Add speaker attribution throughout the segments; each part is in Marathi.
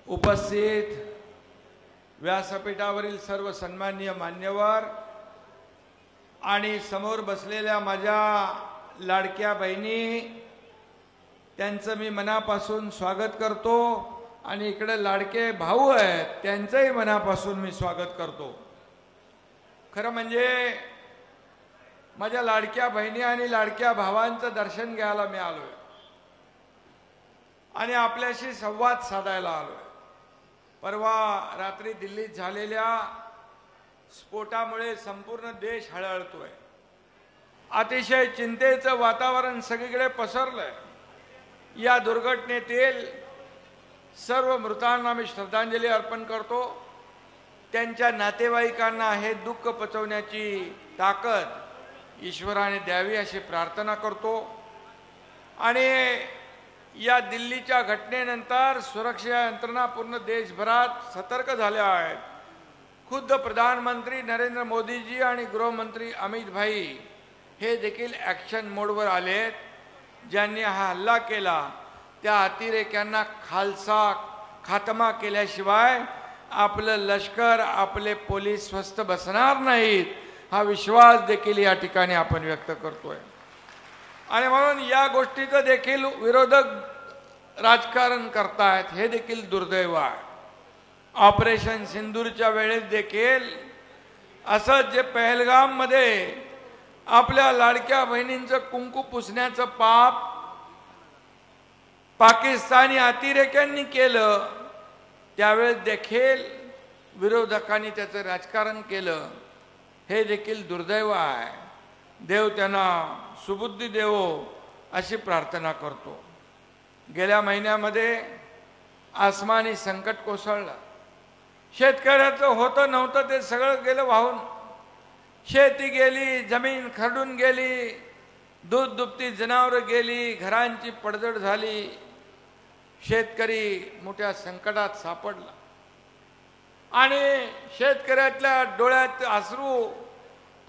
Speaker 1: उपस्थित व्यासपीठावरील सर्व सन्माननीय मान्यवर आणि समोर बसलेल्या माझ्या लाडक्या बहिणी, त्यांचं मी मनापासून स्वागत करतो आणि इकडे लाडके भाऊ आहेत त्यांचंही मनापासून मी स्वागत करतो। खरं म्हणजे माझ्या लाडक्या बहिणी आणि लाडक्या भावांचं दर्शन घ्यायला मी आलोय आणि आपल्याशी संवाद साधायला आलोय। परवा रात्री दिल्लीत झालेल्या स्फोटामुळे संपूर्ण देश हळहळतोय। अतिशय चिंतेचं वातावरण सगळीकडे पसरलंय। या दुर्घटनेतील सर्व मृतांना मी श्रद्धांजली अर्पण करतो। त्यांच्या नातेवाईकांना हे दुःख पचवण्याची ताकद ईश्वराने द्यावी अशी प्रार्थना करतो। आणि या दिल्लीच्या घटनेनंतर सुरक्षा यंत्रणा पूर्ण देशभरात सतर्क झाल्या आहेत। खुद्द प्रधानमंत्री नरेंद्र मोदीजी आणि गृहमंत्री अमित भाई हे देखील ॲक्शन मोडवर आलेत। ज्यांनी हा हल्ला केला त्या अतिरेक्यांना खात्मा केल्याशिवाय आपलं लष्कर, आपले पोलीस स्वस्थ बसणार नाहीत हा विश्वास देखील या ठिकाणी आपण व्यक्त करतोय। आणि म्हणून या गोष्टीचं देखील विरोधक राजकारण करतायत, हे देखील दुर्दैव आहे। ऑपरेशन सिंदूरच्या वेळेस देखील असं जे पहलगाम मध्ये आपल्या लाडक्या बहिणींचं कुंकू पुसण्याचं पाप पाकिस्तानी अतिरेक्यांनी केलं, त्यावेळेस देखील विरोधकांनी त्याचं राजकारण केलं, हे देखील दुर्दैव आहे। देव त्यांना सुबुद्धी देवो अशी प्रार्थना करतो। गेल्या महिन्यामध्ये आसमानी संकट कोसळलं। शेतकऱ्याचं होतं नव्हतं ते सगळं गेलं वाहून। शेती गेली, जमीन खरडून गेली, दूध दुभती जनावरं गेली, घरांची पडझड झाली। शेतकरी मोठ्या संकटात सापडला आणि शेतकऱ्याच्या डोळ्यात अश्रू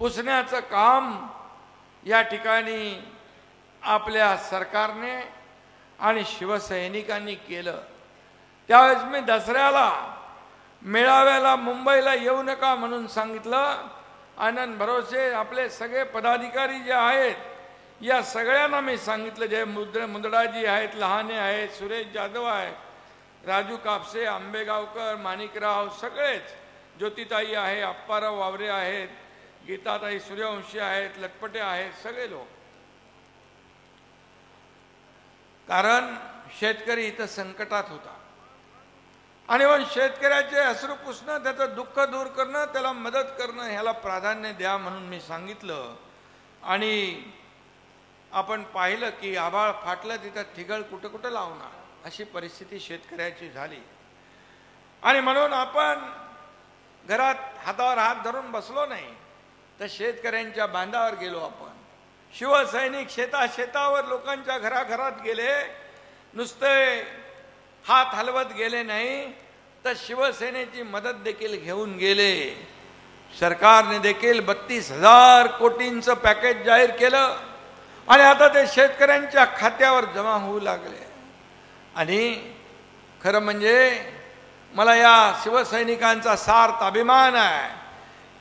Speaker 1: पुसण्याचं काम या ठिकाणी आपल्या सरकारने आणि शिवसैनिकांनी केलं। त्यावेळेस मी दसऱ्याला मेळाव्याला मुंबईला येऊ नका म्हणून सांगितलं। आनंद भरोसे आपले सगळे पदाधिकारी जे आहेत या सगळ्यांना मी सांगितलं, जे मुंदडाजी आहेत, लहाने आहेत, सुरेश जाधव आहेत, राजू कापसे, आंबेगावकर, माणिकराव, सगळेच, ज्योतिताई आहे, अप्पाराव वावरे आहेत, गीताताई सूर्यवंशी आहेत, लटपटे आहेत, सगळे लोक। कारण शेतकरी इथं संकटात होता आणि मग शेतकऱ्याचे अश्रू पुसणं, त्याचं दुःख दूर करणं, त्याला मदत करणं ह्याला प्राधान्य द्या म्हणून मी सांगितलं। आणि आपण पाहिलं की आभाळ फाटलं तिथं ठिगळ कुठं कुठं लावणार अशी परिस्थिती शेतकऱ्याची झाली। आणि म्हणून आपण घरात हातावर हात धरून बसलो नाही, तर शेतकऱ्यांच्या बांधावर गेलो। आपण शिवसैनिक शेतावर लोकांच्या घराघरात गेले, नुसते हात हलवत गेले नाही, तर शिवसेनेची मदत देखील घेऊन गेले। सरकारने देखील 32,000 कोटींचं पॅकेज जाहीर केलं आणि आता ते शेतकऱ्यांच्या खात्यावर जमा होऊ लागले। आणि खरं म्हणजे मला या शिवसैनिकांचा सार्थ अभिमान आहे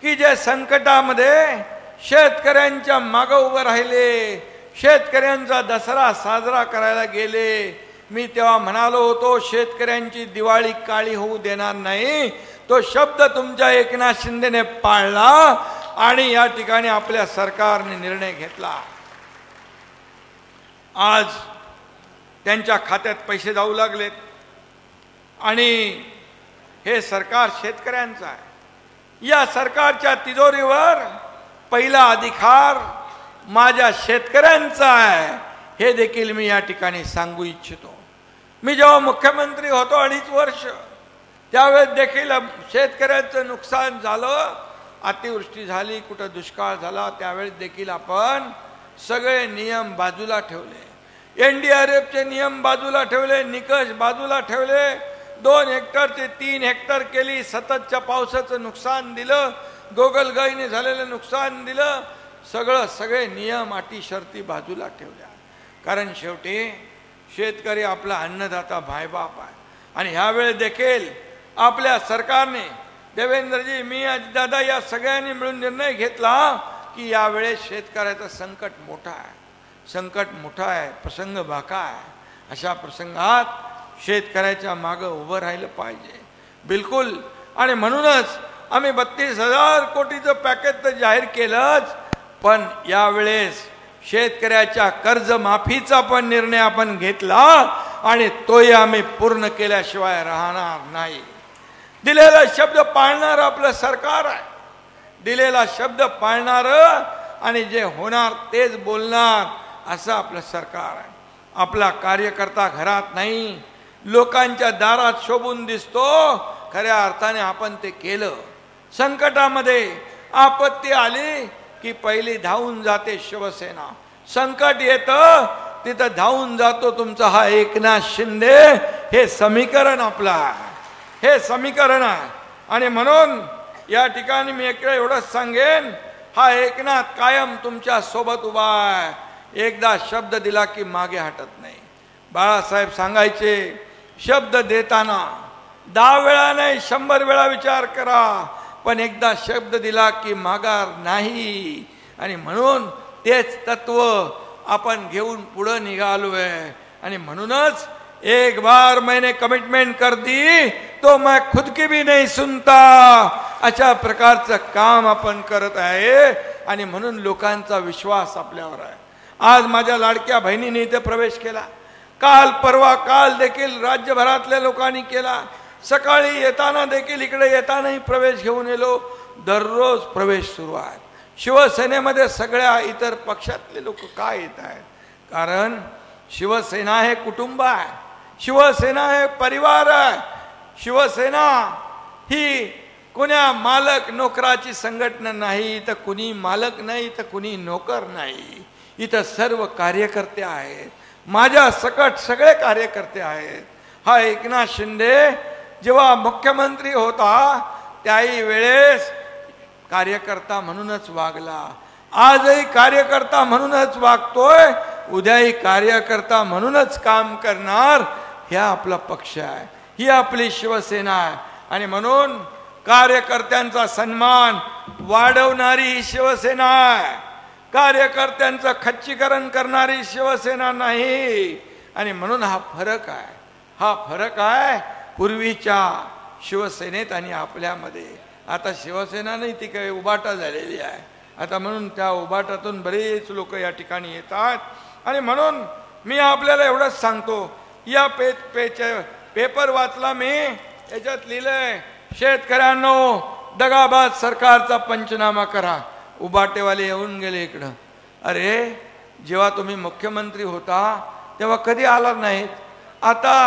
Speaker 1: की जे संकटामध्ये शेतकऱ्यांच्या मागे उभे राहिले, शेतकऱ्यांचा दसरा साजरा करायला गेले। मी तेव्हा म्हणालो होतो शेतकऱ्यांची दिवाळी काळी होऊ देणार नाही, तो शब्द तुमच्या एकनाथ शिंदेने पाळला आणि या ठिकाणी आपल्या सरकारने निर्णय घेतला। आज त्यांच्या खात्यात पैसे जाऊ लागलेत आणि हे सरकार शेतकऱ्यांचं आहे। या सरकारच्या तिजोरीवर पहिला अधिकार माझ्या शेतकऱ्यांचा आहे, हे देखील मी या ठिकाणी सांगू इच्छितो। मी जेव्हा मुख्यमंत्री होतो 2.5 वर्ष, त्यावेळेस देखील शेतकऱ्यांचं नुकसान झालं, अतिवृष्टी झाली, कुठं दुष्काळ झाला, त्यावेळेस देखील आपण सगळे नियम बाजूला ठेवले, NDRFचे नियम बाजूला ठेवले, निकष बाजूला ठेवले, 2 हेक्टर ते 3 हेक्टर केली, सततच्या पावसाचं नुकसान दिलं, गोगलगाईने झालेलं नुकसान दिलं, सगळे नियम अटी शर्ती बाजूला ठेवल्या। कारण शेवटी शेतकरी आपला अन्नदाता भाईबाप आहे आणि ह्यावेळी देखील आपल्या सरकारने, देवेंद्रजी, मी, अजितदादा या सगळ्यांनी मिळून निर्णय घेतला की यावेळेस शेतकऱ्याचं संकट मोठा आहे, संकट मोठा आहे, प्रसंग बाका आहे. अशा प्रसंगात शेतकऱ्याच्या मागं उभं राहिलं पाहिजे, बिलकुल. आणि म्हणूनच आम्ही 32,000 कोटीचं पॅकेज तर जाहीर केलंच, पण यावेळेस शेतकऱ्याच्या कर्जमाफीचा पण निर्णय आपण घेतला आणि तोही आम्ही पूर्ण केल्याशिवाय राहणार नाही. दिलेला शब्द पाळणारं आपलं सरकार आहे, दिलेला शब्द पाळणारं आणि जे होणार तेच बोलणार असं आपलं सरकार आहे. आपला कार्यकर्ता घरात नाही, लोकांच्या दारात शोभून दिसतो, खऱ्या अर्थाने आपण ते केलं. संकटामध्ये आपत्ती आली की पहिली धावून जाते शिवसेना. संकट येतं तिथं धावून जातो तुमचा हा एकनाथ शिंदे. हे समीकरण आपलं आहे, हे समीकरण आहे. आणि म्हणून या ठिकाणी मी एवढंच सांगेन, हा एकनाथ कायम तुमच्या सोबत उभा आहे. एकदा शब्द दिला की मागे हटत नाही. बाळासाहेब सांगायचे, शब्द देताना 10 वेळा नाही 100 वेळा विचार करा, पण एकदा शब्द दिला की माघार नाही. आणि म्हणून तेच तत्व आपण घेऊन पुढे निघालोय. आणि म्हणूनच एक बार मैंने कमिटमेंट कर दी तो मैं खुद की भी नहीं सुनता, अशा प्रकारचं काम आपण करत आहे. आणि म्हणून लोकांचा विश्वास आपल्यावर आहे. आज माझ्या लाडक्या बहिणीने इथे प्रवेश केला, काल परवा काल देखील राज्यभरातल्या लोकांनी केला. सकाळी येताना देखील इकडे येतानाही प्रवेश घेऊन येलो. दररोज प्रवेश सुरू आहे. शिवसेनेमध्ये सगळ्या इतर पक्षातले लोक काय येत आहेत? कारण शिवसेना हे कुटुंब आहे, शिवसेना हे परिवार आहे. शिवसेना ही कोण्या मालक नोकराची संघटना नाही. इथं कुणी मालक नाही, तर कुणी नोकर नाही. इथं सर्व कार्यकर्ते आहेत, माझ्या सकट सगळे कार्यकर्ते आहेत. हा एकनाथ शिंदे जेव्हा मुख्यमंत्री होता त्याही वेळेस कार्यकर्ता म्हणूनच वागला. आजही कार्यकर्ता म्हणूनच वागतोय, उद्याही कार्यकर्ता म्हणूनच काम करणार. हा आपला पक्ष आहे, ही आपली शिवसेना आहे. आणि म्हणून कार्यकर्त्यांचा सन्मान वाढवणारी ही शिवसेना आहे, कार्यकर्त्यांचं खच्चीकरण करणारी शिवसेना नाही. आणि म्हणून हा फरक आहे, हा फरक आहे पूर्वीच्या शिवसेनेत आणि आपल्यामध्ये. आता शिवसेना नाही, ती काही उबाटा झालेली आहे आता. म्हणून त्या उबाटातून बरेच लोक या ठिकाणी येतात. आणि म्हणून मी आपल्याला एवढंच सांगतो, या पेपर वाचला मी, याच्यात लिहिलंय, शेतकऱ्यांनो दगाबाज सरकारचा पंचनामा करा. उबाटेवाले येऊन गेले इकडं. अरे जेव्हा तुम्ही मुख्यमंत्री होता तेव्हा कधी आला नाहीत. आता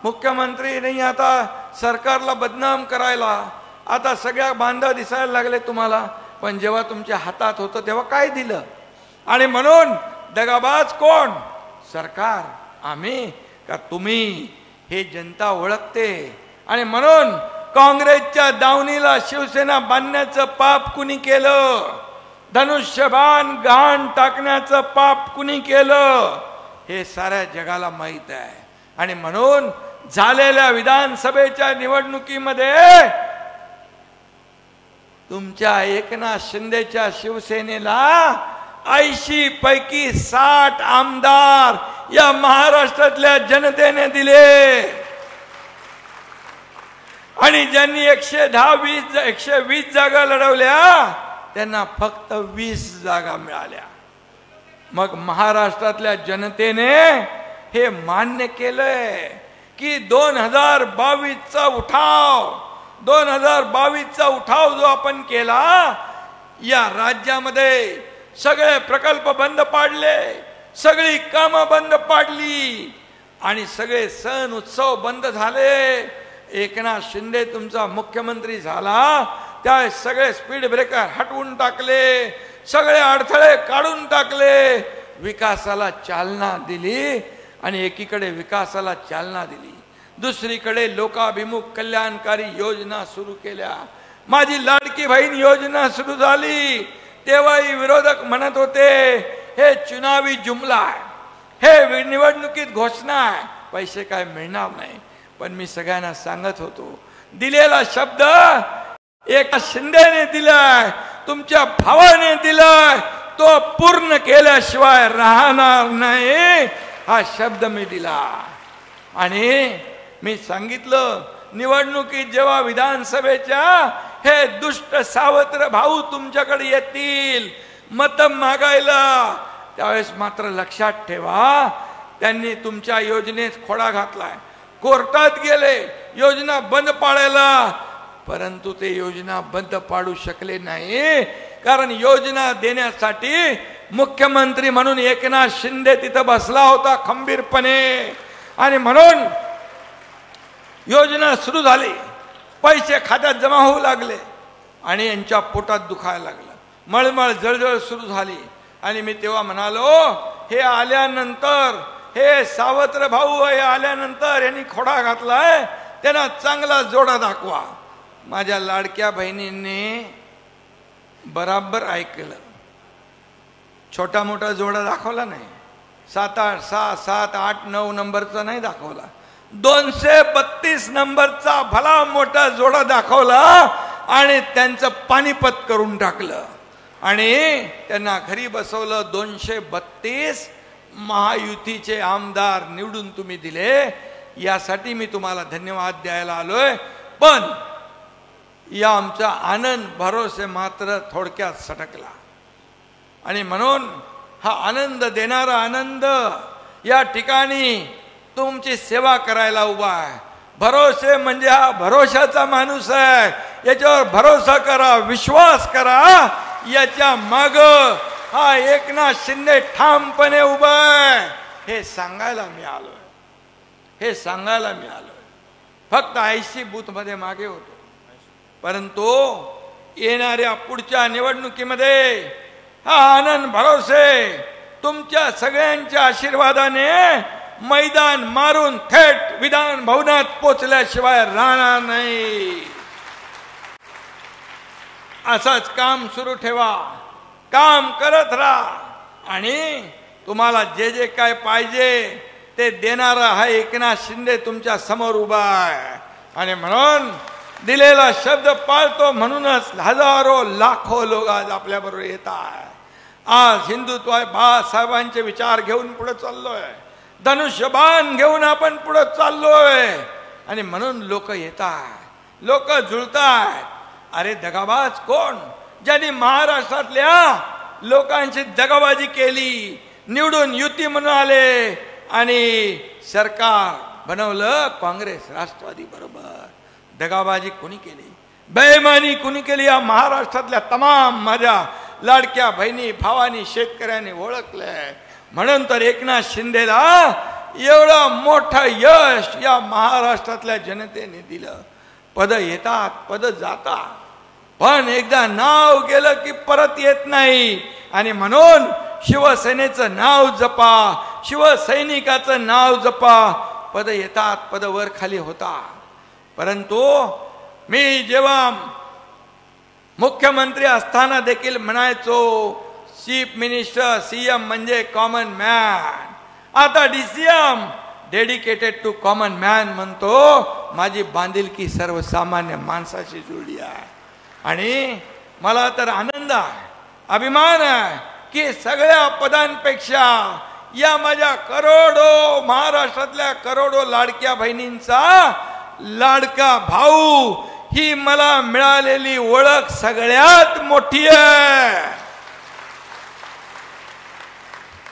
Speaker 1: मुख्यमंत्री नाही, आता सरकारला बदनाम करायला आता सगळ्या बांधा दिसायला लागले तुम्हाला. पण जेव्हा तुमच्या हातात होतं तेव्हा काय दिलं? आणि म्हणून दगाबाज कोण? सरकार, आम्ही का तुम्ही? हे जनता ओळखते. आणि म्हणून काँग्रेसच्या दावणीला शिवसेना बांधण्याचं पाप कुणी केलं? धनुष्यबाण गहाण टाकण्याचं पाप कुणी केलं? हे साऱ्या जगाला माहीत आहे. आणि म्हणून झालेल्या विधानसभेच्या निवडणुकीमध्ये तुमच्या एकनाथ शिंदेच्या शिवसेनेला 80 पैकी 60 आमदार या महाराष्ट्रातल्या जनतेने दिले. आणि ज्यांनी 120 जागा लढवल्या त्यांना फक्त 20 जागा मिळाल्या. मग महाराष्ट्रातल्या जनतेने हे मान्य केलंय की 2022चा उठाव, 2022चा उठाव जो आपण केला, या राज्यामध्ये सगळे प्रकल्प बंद पाडले, सगळी कामं बंद पाडली आणि सगळे सण उत्सव बंद झाले. एकनाथ शिंदे तुमचा मुख्यमंत्री झाला त्या सगळे स्पीड ब्रेकर हटवून टाकले, सगळे अडथळे काढून टाकले, विकासाला चालना दिली. आणि एकीकडे विकासाला चालना दिली, दुसरीकडे लोकाभिमुख कल्याणकारी योजना सुरू केल्या. माझी लाडकी बहीण योजना सुरू झाली तेव्हाही विरोधक म्हणत होते हे चुनावी जुमला आहे, हे निवडणुकीत घोषणा आहे, पैसे काय मिळणार नाही. पण मी सगळ्यांना सांगत होतो, दिलेला शब्द एका शिंदेने दिलाय, तुमच्या भावाने दिलाय, तो पूर्ण केल्याशिवाय राहणार नाही, हा शब्द मी दिला. आणि मी सांगितलं, निवडणुकीत जेव्हा विधानसभेच्या हे दुष्ट सावत्र भाऊ तुमच्याकडे येतील मत मागायला, त्यावेळेस मात्र लक्षात ठेवा, त्यांनी तुमच्या योजनेत खोडा घातलाय, कोर्टात गेले योजना बंद पाडायला, परंतु ते योजना बंद पाडू शकले नाही. कारण योजना देण्यासाठी मुख्यमंत्री म्हणून एकनाथ शिंदे तिथं बसला होता खंबीरपणे. आणि म्हणून योजना सुरू झाली, पैसे खात्यात जमा होऊ लागले आणि यांच्या पोटात दुखायला लागलं, मळमळ जळजळ सुरू झाली. आणि मी तेव्हा म्हणालो, हे आल्यानंतर, हे सावत्र भाऊ हे आल्यानंतर यांनी खोडा घातलाय, त्यांना चांगला जोडा दाखवा. माझ्या लाडक्या बहिणींनी बराबर ऐकलं, छोटा मोठा जोडा दाखवला नाही, 7, 8, 6, 7, 8, 9 नंबरचा नाही दाखवला, 232 नंबरचा भला मोठा जोडा दाखवला आणि त्यांचं पानिपत करून टाकलं आणि त्यांना घरी बसवलं. 232 महायुतीचे आमदार निवडून तुम्ही दिले, यासाठी मी तुम्हाला धन्यवाद द्यायला आलोय. पण या आमचा आनंद भरोसे मात्र थोडक्यात सटकला. आणि म्हणून हा आनंद देणारा आनंद या ठिकाणी तुमची सेवा करायला उभा आहे. भरोसे म्हणजे हा भरोशाचा माणूस आहे, याच्यावर भरोसा करा, विश्वास करा. याच्या माग हा एकनाथ शिंदे ठामपणे उभा आहे, हे सांगायला मी आलोय, हे सांगायला मी आलोय. फक्त 80 बूथ मध्ये मागे होतो, परंतु येणाऱ्या पुढच्या निवडणुकीमध्ये हा आनंद भरोसे तुमच्या सगळ्यांच्या आशीर्वादाने मैदान मारून थेट विधान भवनात पोचल्याशिवाय राहणार नाही. असंच काम सुरू ठेवा, काम करत राहा आणि तुम्हाला जे जे काय पाहिजे ते देणारा हा एकनाथ शिंदे तुमच्या समोर उभा आहे. आणि म्हणून दिलेला शब्द पाळतो, म्हणूनच हजारो लाखो लोक आज आपल्या बरोबर येतात. आज हिंदुत्व बाळासाहेबांचे विचार घेऊन पुढे चाललोय, धनुष्यबाण घेऊन आपण पुढे चाललोय. आणि म्हणून लोक येतात, लोक जुळतात. अरे दगाबाज कोण? ज्यांनी महाराष्ट्रातल्या लोकांची दगाबाजी केली, निवडून युती म्हणून आले आणि सरकार बनवलं काँग्रेस राष्ट्रवादी बरोबर. दगाबाजी कोणी केली, बेईमानी कोणी केली, या महाराष्ट्रातल्या तमाम माझ्या लाडक्या बहिणी भावानी शेतकऱ्यांनी ओळखलंय. म्हणून तर एकनाथ शिंदेला एवढं मोठं यश या महाराष्ट्रातल्या जनतेने दिलं. पद येतात, पद जातात, पण एकदा नाव गेलं की परत येत नाही. आणि म्हणून शिवसेनेचं नाव जपा, शिवसैनिकाचं नाव जपा. पद येतात, पद वर खाली होता. परंतु मी जेव्हा मुख्यमंत्री असताना देखील म्हणायचो, चीफ मिनिस्टर सीएम म्हणजे कॉमन मॅन. आता DCM dedicated to common man म्हणतो. माझी बांधिलकी सर्वसामान्य माणसाशी जुळली आहे. आणि मला तर आनंद आहे, अभिमान आहे की सगळ्या पदांपेक्षा या माझ्या करोडो महाराष्ट्रातल्या करोडो लाडक्या बहिणींचा लाडका भाऊ ही मला मिळालेली ओळख सगळ्यात मोठी आहे.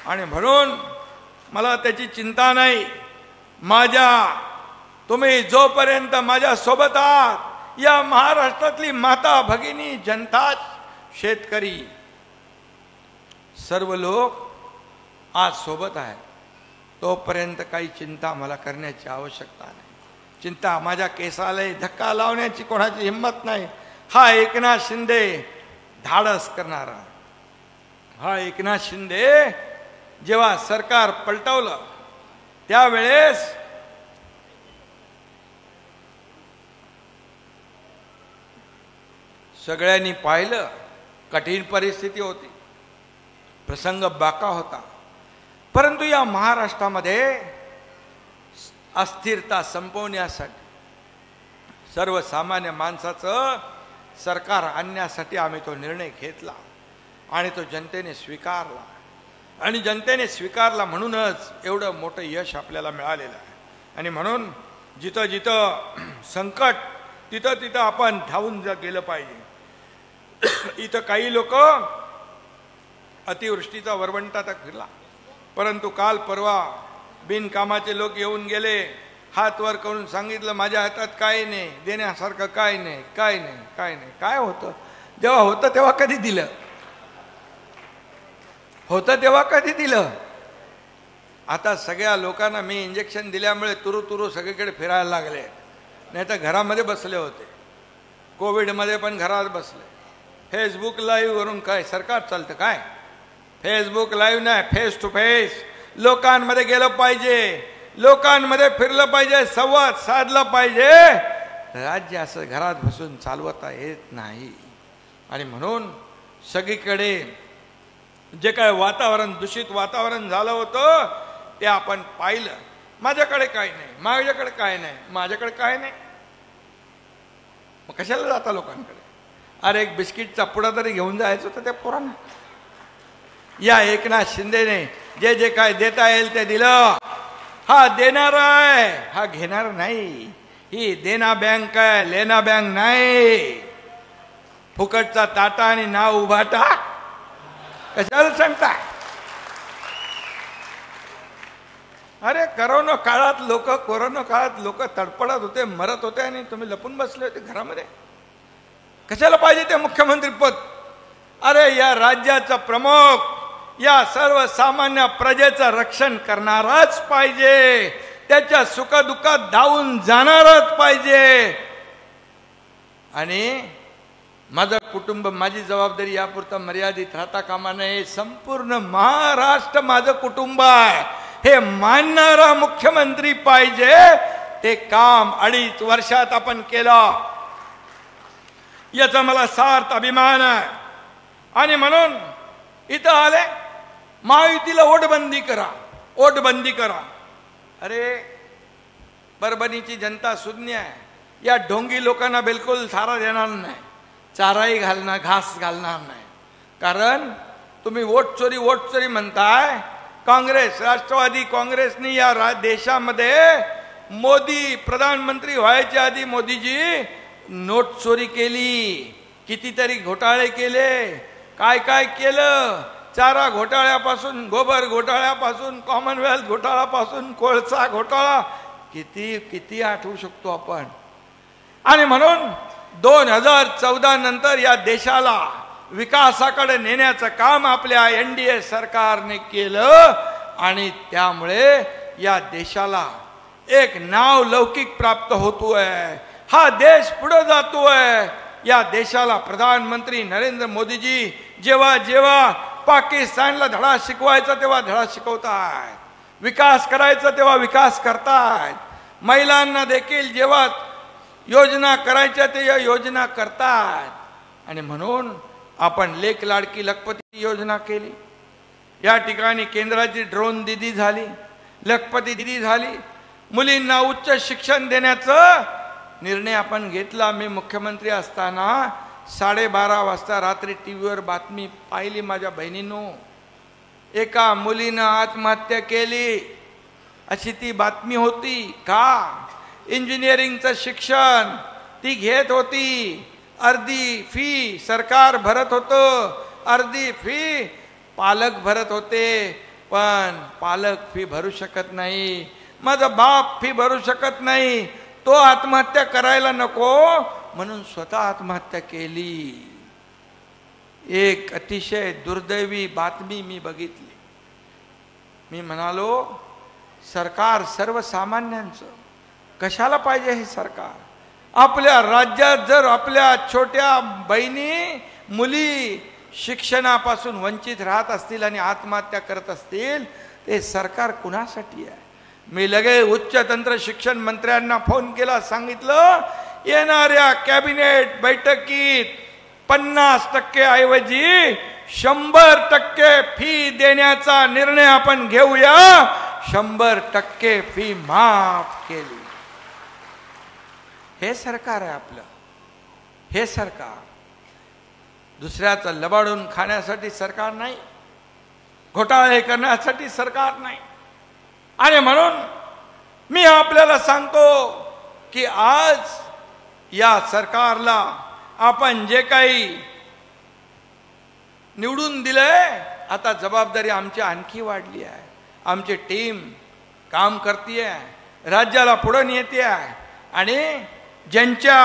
Speaker 1: आणि म्हणून मला त्याची चिंता नाही. तुम्ही जोपर्यंत माझ्या सोबत आहात, या महाराष्ट्रातली माता भगिनी जनता, शेतकरी, सर्व लोक आज सोबत आहेत, तोपर्यंत काही चिंता मला करण्याची आवश्यकता नाही. चिंता माझ्या केसाला धक्का लावण्याची कोणाची हिंमत नाही. हा एकनाथ शिंदे धाडस करणारा, हा एकनाथ शिंदे जेव्हा सरकार पलटवलं त्यावेळेस सगळ्यांनी पाहिलं, कठीण परिस्थिती होती, प्रसंग बाका होता. परंतु या महाराष्ट्रामध्ये अस्थिरता संपवण्यासाठी, सर्वसामान्य माणसाचं सरकार आणण्यासाठी आम्ही तो निर्णय घेतला आणि तो जनतेने स्वीकारला. आणि जनतेने स्वीकारला म्हणूनच एवढं मोठं यश आपल्याला मिळालेलं आहे. आणि म्हणून जिथं जिथं संकट तिथं तिथं आपण धावून गेलं पाहिजे. इथं काही लोक अतिवृष्टीचा वरवंटा तर फिरला, परंतु काल परवा बिनकामाचे लोक येऊन गेले, हात वर करून सांगितलं माझ्या हातात काय नाही, देण्यासारखं काय नाही, काय नाही, काय नाही. काय होतं? जेव्हा होतं तेव्हा कधी दिलं? होतं तेव्हा कधी दिलं? आता सगळ्या लोकांना मी इंजेक्शन दिल्यामुळे तुरु तुरु सगळीकडे फिरायला लागले, नाही तर घरामध्ये बसले होते. कोविडमध्ये पण घरात बसले. फेसबुक लाईव्ह वरून काय सरकार चालतं काय? फेसबुक लाईव्ह नाही, फेस टू फेस लोकांमध्ये गेलं पाहिजे, लोकांमध्ये फिरलं पाहिजे, संवाद साधला पाहिजे. राज्य असं घरात बसून चालवता येत नाही. आणि म्हणून सगळीकडे जे काय वातावरण, दूषित वातावरण झालं होतं ते आपण पाहिलं. माझ्याकडे काय नाही, माझ्याकडे काय नाही, माझ्याकडे काय नाही. मग कशाला जाता लोकांकडे? अरे एक बिस्किटचा पुडा तरी घेऊन जायचं होतं त्या पोरांना. या एकनाथ शिंदेने जे जे काय देता येईल ते दिलं. हा देणार आहे, हा घेणार नाही. ही देना बँक आहे, लेना बँक नाही. फुकटचा ताटा आणि नाव उभाटा कशाला सांगताय? अरे कोरोना काळात लोक तडपडत होते, मरत होते आणि तुम्ही लपून बसले होते घरामध्ये. कशाला पाहिजे ते मुख्यमंत्री पद? अरे या राज्याचा प्रमुख या सर्वसामान्य प्रजेचं रक्षण करणाराच पाहिजे, त्याच्या सुखदुःखात धावून जाणारच पाहिजे. आणि माझं कुटुंब, माझी जबाबदारी यापुरता मर्यादित राहता कामा नये. संपूर्ण महाराष्ट्र माझं कुटुंब आहे हे मानणारा मुख्यमंत्री पाहिजे. ते काम 2.5 वर्षात आपण केलं, याचा मला सार्थ अभिमान आहे. आणि म्हणून इथं आले, महायुतीला वोटबंदी करा, वोटबंदी करा. अरे परभणीची जनता शून्य आहे. या ढोंगी लोकांना बिलकुल चारा देणार नाही, चाराही घालणार, घास घालणार नाही. कारण तुम्ही वोट चोरी म्हणताय. काँग्रेस, राष्ट्रवादी काँग्रेसनी या देशामध्ये मोदी प्रधानमंत्री व्हायच्या आधी मोदीजी नोट चोरी केली, कितीतरी घोटाळे केले. काय काय केलं? चारा घोटाळ्यापासून, गोबर घोटाळ्यापासून, कॉमनवेल्थ घोटाळ्यापासून, कोळसा घोटाळा, किती किती आठवू शकतो आपण. आणि म्हणून 2014 नंतर या देशाला विकासाकडे नेण्याचं काम आपल्या NDA सरकारने केलं. आणि त्यामुळे या देशाला एक नाव लौकिक प्राप्त होतोय. हा देश पुढे जातोय. या देशाला प्रधानमंत्री नरेंद्र मोदीजी जेव्हा जेव्हा पाकिस्तानला धडा शिकवायचा तेव्हा धडा शिकवतात, विकास करायचा तेव्हा विकास करतात. महिलांना देखील जेव्हा योजना करायच्या ते योजना करतात. आणि म्हणून आपण लेक लाडकी लखपती योजना केली. या ठिकाणी केंद्राची ड्रोन दिदी झाली, लखपती दिदी झाली. मुलींना उच्च शिक्षण देण्याचा निर्णय आपण घेतला. मी मुख्यमंत्री असताना 12:30 वाजता रात्री टीव्हीवर बातमी पाहिली माझ्या बहिणींनो, एका मुलीनं आत्महत्या केली अशी ती बातमी होती. का? इंजिनिअरिंगचं शिक्षण ती घेत होती, अर्धी फी सरकार भरत होतं, अर्धी फी पालक भरत होते. पण पालक फी भरू शकत नाही, माझा बाप फी भरू शकत नाही, तो आत्महत्या करायला नको म्हणून स्वतः आत्महत्या केली. एक अतिशय दुर्दैवी बातमी मी बघितली. मी म्हणालो, सरकार सर्वसामान्यांचं कशाला पाहिजे हे सरकार? आपल्या राज्यात जर आपल्या छोट्या बहिणी मुली शिक्षणापासून वंचित राहत असतील आणि आत्महत्या करत असतील, ते सरकार कुणासाठी आहे? मी लगे उच्च तंत्र शिक्षण मंत्र्यांना फोन केला, सांगितलं येणाऱ्या कॅबिनेट बैठकीत 50% ऐवजी 100% फी देण्याचा निर्णय आपण घेऊया. 100% फी माफ केली. हे सरकार आहे आपलं. हे सरकार दुसऱ्याचं लबाडून खाण्यासाठी सरकार नाही, घोटाळे करण्यासाठी सरकार नाही. आणि म्हणून मी आपल्याला सांगतो की आज या सरकारला आपण जे काही निवडून दिलंय, आता जबाबदारी आमची आणखी वाढली आहे. आमची टीम काम करते, राज्याला पुढे नेते आहे. आणि ज्यांच्या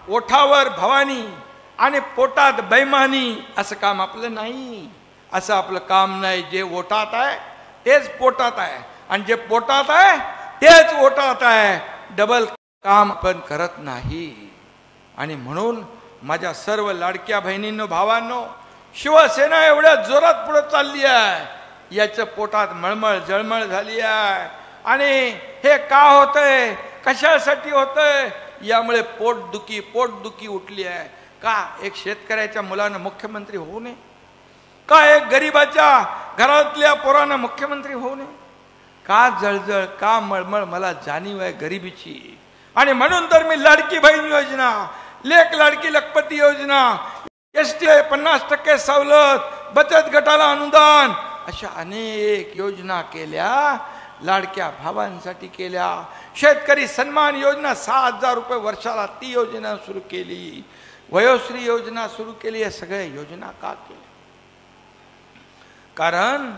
Speaker 1: ओठावर भवानी आणि पोटात बैमानी असं काम आपलं नाही. असं आपलं काम नाही. जे ओठात आहे तेच पोटात आहे, आणि जे पोटात आहे तेच ओठात आहे. डबल काम आपण करत नाही. आणि म्हणून माझ्या सर्व लाडक्या बहिणींनो, भावांनो, शिवसेना एवढ्या जोरात पुढे चालली आहे, याच्या पोटात मळमळ जळमळ झाली आहे. आणि हे का होतंय, कशासाठी होतंय, यामुळे पोटदुखी उठली आहे. का एक शेतकऱ्याच्या मुलानं मुख्यमंत्री होऊ नये? का एक गरीबाच्या घरातल्या पोरानं मुख्यमंत्री होऊ नये? का जळजळ, का मळमळ, मला जाणीव आहे गरिबीची. आणि म्हणून तर मी लाडकी बहीण योजना, लेक लाडकी लखपती योजना, एसटी 50% सवलत, बचत गटाला अनुदान, अशा अनेक योजना केल्या. लाडक्या भावांसाठी केल्या. शेतकरी सन्मान योजना 6,000 रुपये वर्षाला, ती योजना सुरू केली. वयोश्री योजना सुरू केली. या सगळ्या योजना का केल्या? कारण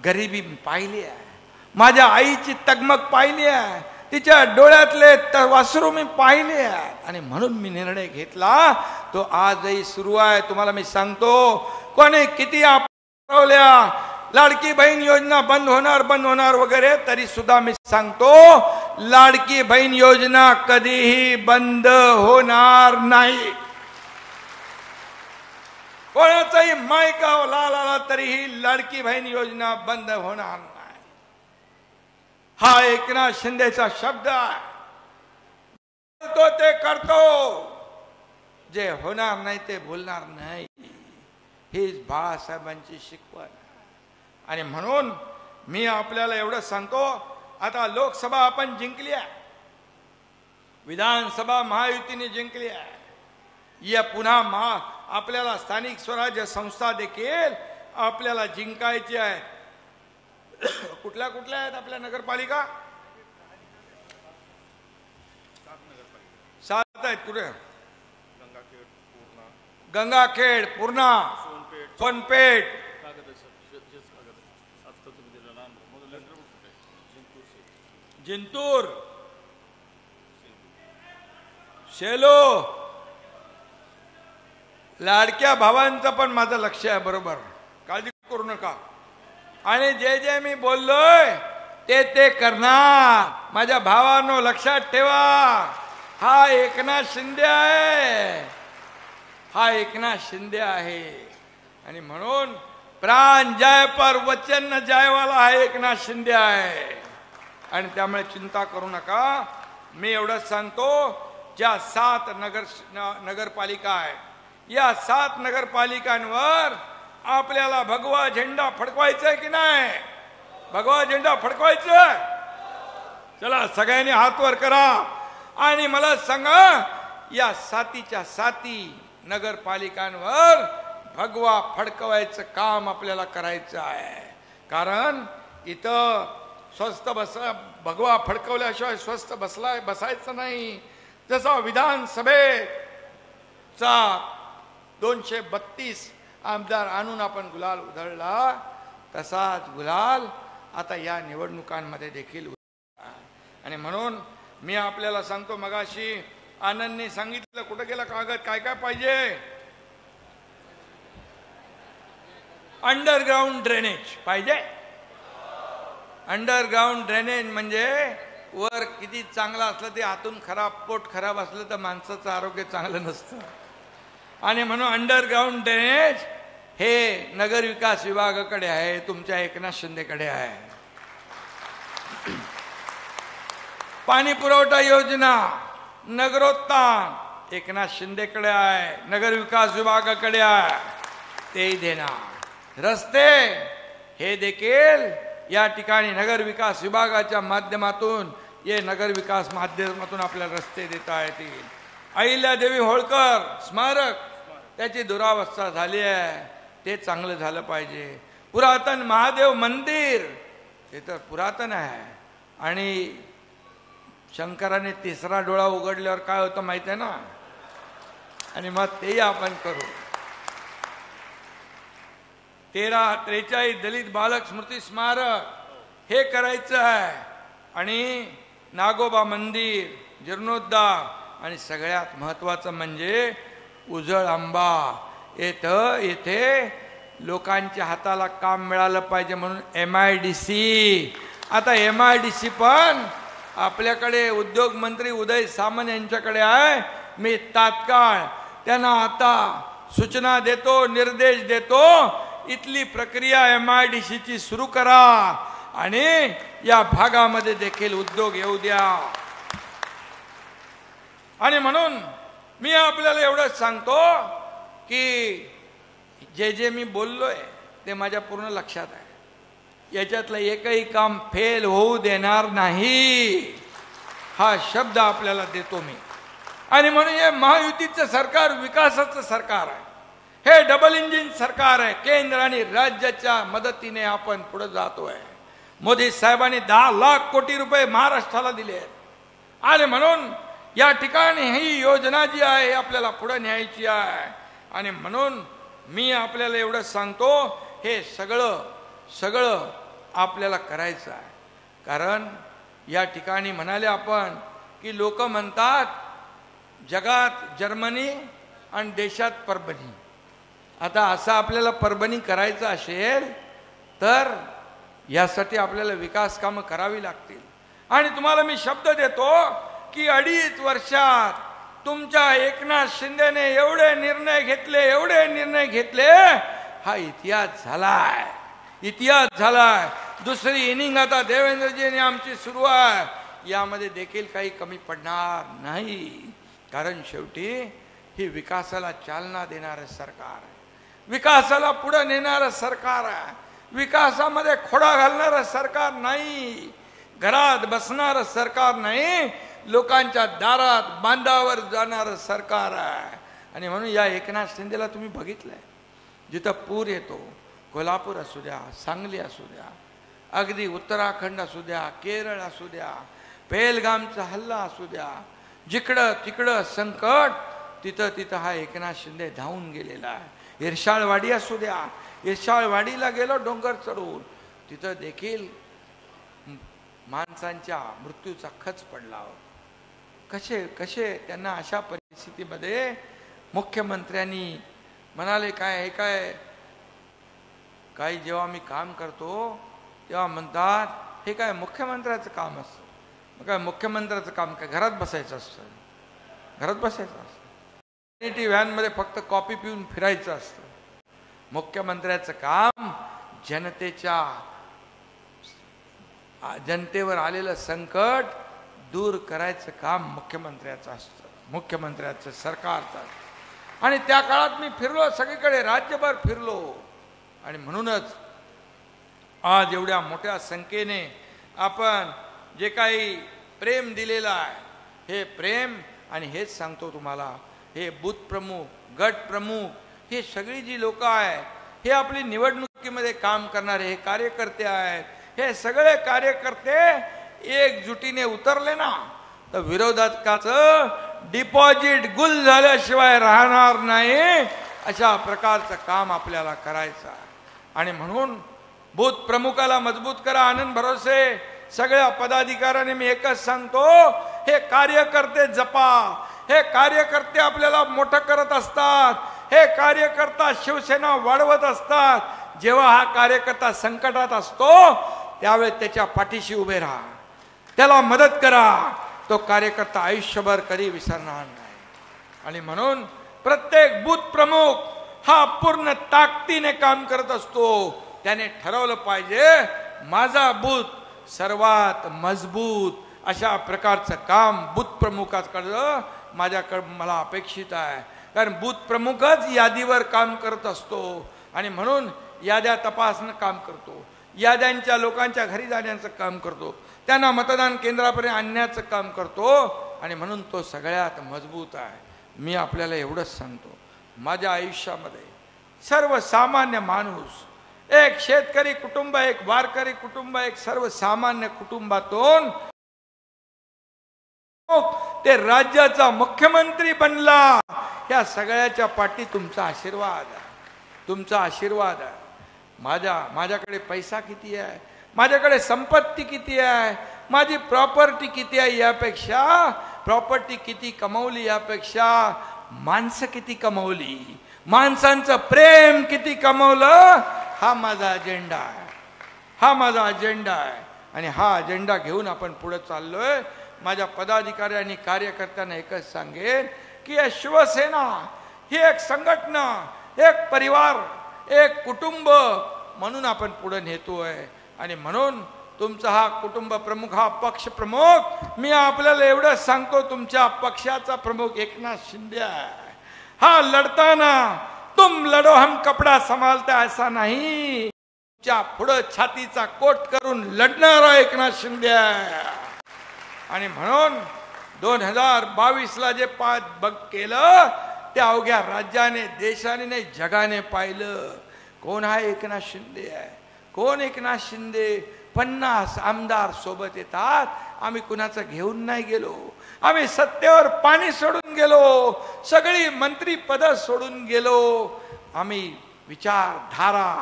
Speaker 1: गरिबी पाहिली आहे. माझ्या आईची तगमग पाहिली आहे. तिच्या डोळ्यातले वासरू मी पाहिले आहे. आणि म्हणून मी निर्णय घेतला, तो आजही सुरू आहे. तुम्हाला मी सांगतो, कोणी किती आपल्या लाडकी बहीण योजना बंद होणार वगैरे, तरी सुद्धा मी सांगतो, लाडकी बहीण योजना कधीही बंद होणार नाही. कोणाचाही मायका लाला तरीही लाडकी बहीण योजना बंद होणार नाही. हा एकनाथ शिंदेचा शब्द आहे. तो ते करतो, जे होणार नाही ते बोलणार नाही. हीच बाळासाहेबांची शिकवण. आणि म्हणून मी आपल्याला एवढं सांगतो, आता लोकसभा आपण जिंकली आहे, विधानसभा महायुतीने जिंकली आहे. या पुन्हा आपल्याला स्थानिक स्वराज्य संस्था देखील आपल्याला जिंकायची आहे. कुठल्या कुठल्या आहेत आपल्या नगरपालिका? 7 आहेत. कुठे? गंगाखेड, पूर्णा, सोनपेठ, जिंतूर, शेलो. लाडक्या भावांचं पण माझं लक्ष आहे, बरोबर, काळजी करू नका. आणि जे जे मी बोललोय ते करणार. माझ्या भावांनो, लक्षात ठेवा, हा एकनाथ शिंदे आहे. हा एकनाथ शिंदे आहे. आणि म्हणून प्राण जाय पर वचन न जायवाला हा एकनाथ शिंदे आहे. आणि त्यामुळे चिंता करू नका. मी एवढंच सांगतो, ज्या 7 नगरपालिका आहेत, या 7 नगरपालिकांवर आपल्याला भगवा झेंडा फडकवायचा आहे की नाही? भगवा झेंडा फडकवायचा? चला सगळ्यांनी हात वर करा आणि मला सांगा, या 7च्या 7 नगरपालिकांवर भगवा फडकवायचं काम आपल्याला करायचं आहे. कारण इथं स्वस्थ भगवा फडकवल्याशिवाय स्वस्थ बसायचं नाही. जसा विधानसभेचा 232 आमदार आणून आपण गुलाल उधळला, तसाच गुलाल आता या निवडणुकांमध्ये देखील उधळला. आणि म्हणून मी आपल्याला सांगतो, मगाशी आनंदने सांगितलं, कुठं गेला कागद, काय काय पाहिजे? अंडरग्राउंड ड्रेनेज पाहिजे. अंडरग्राउंड ड्रेनेज म्हणजे वर किती चांगला असलं ते आतून खराब, पोट खराब असलं तर माणसाचं आरोग्य चांगलं नसतं. आणि म्हणून अंडरग्राउंड ड्रेनेज हे नगर विकास विभागाकडे आहे, तुमच्या एकनाथ शिंदेकडे आहे. पाणी पुरवठा योजना, नगरोत्थान एकनाथ शिंदेकडे आहे, नगर विकास विभागाकडे आहे, तेही देणार. रस्ते हे देखील या ठिकाणी नगर विकास विभागाच्या माध्यमातून नगर विकास माध्यमातून आपल्याला रस्ते देता येतील. अहिल्यादेवी होळकर स्मारक त्याची दुरावस्था झाली आहे, ते चांगलं झालं पाहिजे. पुरातन महादेव मंदिर ते तर पुरातन आहे, आणि शंकराने तिसरा डोळा उघडल्यावर काय होतं माहिती आहे ना, आणि मग तेही आपण करू. 1343 दलित बालक स्मृती स्मारक हे करायचं आहे, आणि नागोबा मंदिर जीर्णोद्धार, आणि सगळ्यात महत्त्वाचं म्हणजे उजळ आंबा येथे लोकांच्या हाताला काम मिळालं पाहिजे म्हणून MIDC. आता MIDC पण आपल्याकडे उद्योग मंत्री उदय सामंत यांच्याकडे आहे. मी तात्काळ त्यांना आता सूचना देतो, निर्देश देतो, इथली प्रक्रिया MIDCची सुरू करा आणि या भागामध्ये देखील उद्योग येऊ द्या. आणि म्हणून मी आपल्याला एवढंच सांगतो की जे मी बोललोय ते माझ्या पूर्ण लक्षात आहे. याच्यातलं एकही काम फेल होऊ देणार नाही, हा शब्द आपल्याला देतो मी. आणि म्हणून हे महायुतीचं सरकार विकासाचं सरकार आहे, हे डबल इंजिन सरकार आहे. केंद्र आणि राज्याच्या मदतीने आपण पुढे जातोय. मोदी साहेबांनी 10 लाख कोटी रुपये महाराष्ट्राला दिले आहेत, आणि म्हणून या ठिकाणी ही योजना जी आहे आपल्याला पुढे न्यायची आहे. आणि म्हणून मी आपल्याला एवढं सांगतो, हे सगळं आपल्याला करायचं आहे. कारण या ठिकाणी म्हणाले आपण की लोक म्हणतात जगात जर्मनी आणि देशात परभणी. आता असं आपल्याला परभणी करायचं असेल तर यासाठी आपल्याला विकास कामं करावी लागतील. आणि तुम्हाला मी शब्द देतो की 2.5 वर्षात तुमच्या एकनाथ शिंदेने एवढे निर्णय घेतले, हा इतिहास झालाय. दुसरी इनिंग आता देवेंद्रजींनी आमची सुरू आहे, यामध्ये देखील काही कमी पडणार नाही. कारण शेवटी ही विकासाला चालना देणारं सरकार आहे, विकासाला पुढे नेणारं सरकार आहे, विकासामध्ये खोडा घालणारं सरकार नाही, घरात बसणारं सरकार नाही, लोकांच्या दारात बांधावर जाणारं सरकार आहे. आणि म्हणून या एकनाथ शिंदेला तुम्ही बघितलंय, जिथं पूर येतो, कोल्हापूर असू द्या, सांगली असू द्या, अगदी उत्तराखंड असू द्या, केरळ असू द्या, पेहलगामचा हल्ला असू द्या, जिकडं तिकडं संकट, तिथं हा एकनाथ शिंदे धावून गेलेला आहे. इर्शाळवाडी असू द्या, इर्शाळवाडीला गेलो डोंगर चढून, तिथं देखील माणसांच्या मृत्यूचा खच पडला. कसे त्यांना अशा परिस्थितीमध्ये मुख्यमंत्र्यांनी म्हणाले, काय जेव्हा मी काम करतो तेव्हा म्हणतात हे काय मुख्यमंत्र्याचं काम असतं. मग काय मुख्यमंत्र्याचं काम काय घरात बसायचं असतं, कम्युनिटी व्हॅनमध्ये फक्त कॉफी पिऊन फिरायचं असतं. मुख्यमंत्र्याचं काम जनतेवर आलेलं संकट दूर करायचं काम मुख्यमंत्र्याचं असतं, मुख्यमंत्र्याचं सरकारचं. आणि त्या काळात मी फिरलो सगळीकडे, राज्यभर फिरलो. आणि म्हणूनच आज एवढ्या मोठ्या संख्येने आपण जे काही प्रेम दिलेलं आहे, हे प्रेम, आणि हेच सांगतो तुम्हाला, हे बूथ प्रमुख, गट प्रमुख, हे सगळी जी लोक आहेत, हे आपली निवडणुकीमध्ये काम करणारे हे कार्यकर्ते आहेत. हे सगळे कार्यकर्ते एकजुटीने उतरले ना तर विरोधकाचं डिपॉझिट गुल झाल्याशिवाय राहणार नाही. अशा प्रकारचं काम आपल्याला करायचं आहे. आणि म्हणून बूथ प्रमुखाला मजबूत करा. आनंद भरोसे सगळ्या पदाधिकाऱ्यांनी मी एकच सांगतो, हे कार्यकर्ते जपा. हे कार्यकर्ते आपल्याला मोठं करत असतात, हे कार्यकर्ता शिवसेना वाढवत असतात. जेव्हा हा कार्यकर्ता संकटात असतो त्यावेळेस त्याच्या पाठीशी उभे राहा, त्याला मदत करा. तो कार्यकर्ता आयुष्यभर कधी विसरणार नाही. आणि म्हणून प्रत्येक बूथ प्रमुख हा पूर्ण ताकदीने काम करत असतो. त्याने ठरवलं पाहिजे माझा बूथ सर्वात मजबूत, अशा प्रकारचं काम बूथ प्रमुखाकडं मला अपेक्षित आहे. कारण बूथ प्रमुखच यादीवर काम करत असतो आणि म्हणून याद्या तपासणं काम करतो. याद्यांच्या लोकांच्या घरी जाण्याचं काम करतो, त्यांना मतदान केंद्रापर्यंत आणण्याचं काम करतो आणि म्हणून तो सगळ्यात मजबूत आहे. मी आपल्याला एवढंच सांगतो, माझ्या आयुष्यामध्ये सर्वसामान्य माणूस, एक शेतकरी कुटुंब, एक वारकरी कुटुंब, एक सर्वसामान्य कुटुंबातून ते राज्याचा मुख्यमंत्री बनला, या सगळ्याच्या पाठी तुमचा आशीर्वाद आहे, तुमचा आशीर्वाद आहे. माझ्याकडे पैसा किती आहे, माझ्याकडे संपत्ती किती आहे, माझी प्रॉपर्टी किती आहे यापेक्षा, प्रॉपर्टी किती कमवली यापेक्षा माणसं किती कमवली, माणसांचं प्रेम किती कमवलं, हा माझा अजेंडा आहे, हा माझा अजेंडा आहे. आणि हा अजेंडा घेऊन आपण पुढे चाललोय. माझ्या पदाधिकारी आणि कार्यकर्त्यांना एकच सांगेन की या शिवसेना ही एक संघटना, एक परिवार, एक कुटुंब म्हणून आपण पुढे नेतोय. आणि म्हणून तुमचा हा कुटुंब प्रमुख, हा पक्ष प्रमुख, मी आपल्याला एवढंच सांगतो, तुमच्या पक्षाचा प्रमुख एकनाथ शिंदे आहे. हा लढताना तुम लढो हम कपडा संभालता ऐसा नहीं, तुमच्या पुढे छातीचा कोट करून लढणारा एकनाथ शिंदे आहे. आणि म्हणून 2022ला जे बघ केलं त्या अवघ्या राज्याने, देशाने नाही जगाने पाहिलं. कोण आहे एकनाथ शिंदे आहे, कोण एकनाथ शिंदे. 50 आमदार सोबत येतात, आम्ही कुणाचं घेऊन नाही गेलो, आम्ही सत्तेवर पाणी सोडून गेलो, सगळी मंत्री पद सोडून गेलो, आम्ही विचारधारा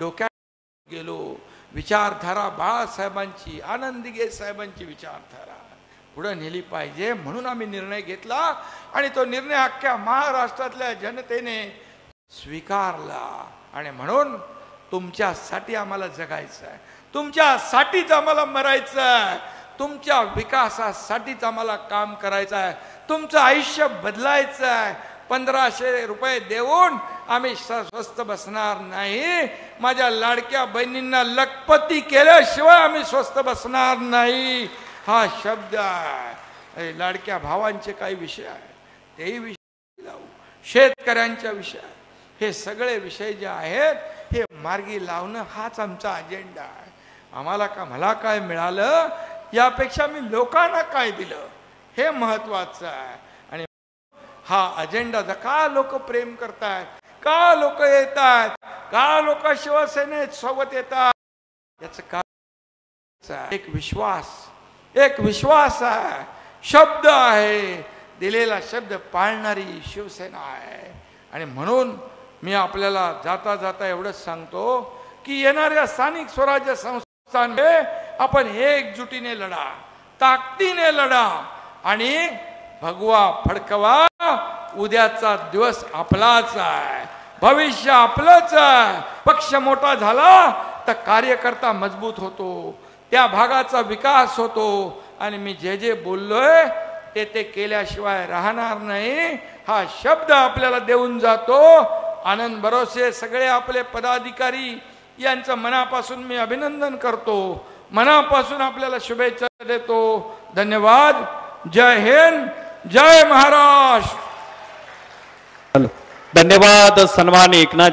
Speaker 1: डोक्यात गेलो. विचारधारा बाळासाहेबांची, आनंद दिघे साहेबांची विचारधारा पुढे नेली पाहिजे म्हणून आम्ही निर्णय घेतला. आणि तो निर्णय अख्ख्या महाराष्ट्रातल्या जनतेने स्वीकारला. आणि म्हणून तुमच्यासाठी आम्हाला जगायचं आहे, तुमच्यासाठीच आम्हाला मरायचं आहे, तुमच्या विकासासाठीच आम्हाला काम करायचं आहे, तुमचं आयुष्य बदलायचं आहे. 1500 रुपये देऊन आम्ही स्वस्त बसणार नाही. माझ्या लाडक्या बहिणींना लखपती केल्याशिवाय आम्ही स्वस्त बसणार नाही, हा शब्द आहे. लाडक्या भावांचे काही विषय आहेत तेही विषय लावू, शेतकऱ्यांच्या विषय, हे सगळे विषय जे आहेत हे मार्गी लावणं हाच आमचा अजेंडा आहे. मला काय मिळालं यापेक्षा मी लोकांना काय दिलं हे महत्वाचं आहे. आणि हा अजेंडा का लोक प्रेम करतात, का लोक येतात, का लोक शिवसेनेत सोबत येतात, याचं कारण एक विश्वास आहे, शब्द आहे, दिलेला शब्द पाळणारी शिवसेना आहे. आणि म्हणून मी आपल्याला जाता जाता एवढंच सांगतो की येणाऱ्या स्थानिक स्वराज्य संस्थांमध्ये आपण एकजुटीने लढा, ताकदीने लढा आणि भगवा फडकवा. उद्याचा दिवस आपलाच आहे, भविष्य आपलंच आहे. पक्ष मोठा झाला तर कार्यकर्ता मजबूत होतो, त्या भागाचा विकास होतो. आणि मी जे जे बोललोय ते केल्याशिवाय राहणार नाही, हा शब्द आपल्याला देऊन जातो. आनंद भरोसे सगळे आपले पदाधिकारी यांचं मनापासून मी अभिनंदन करतो, मनापासून आपल्याला शुभेच्छा देतो. धन्यवाद. जय हिंद, जय महाराष्ट्र.
Speaker 2: धन्यवाद. सन्मान एकनाथ.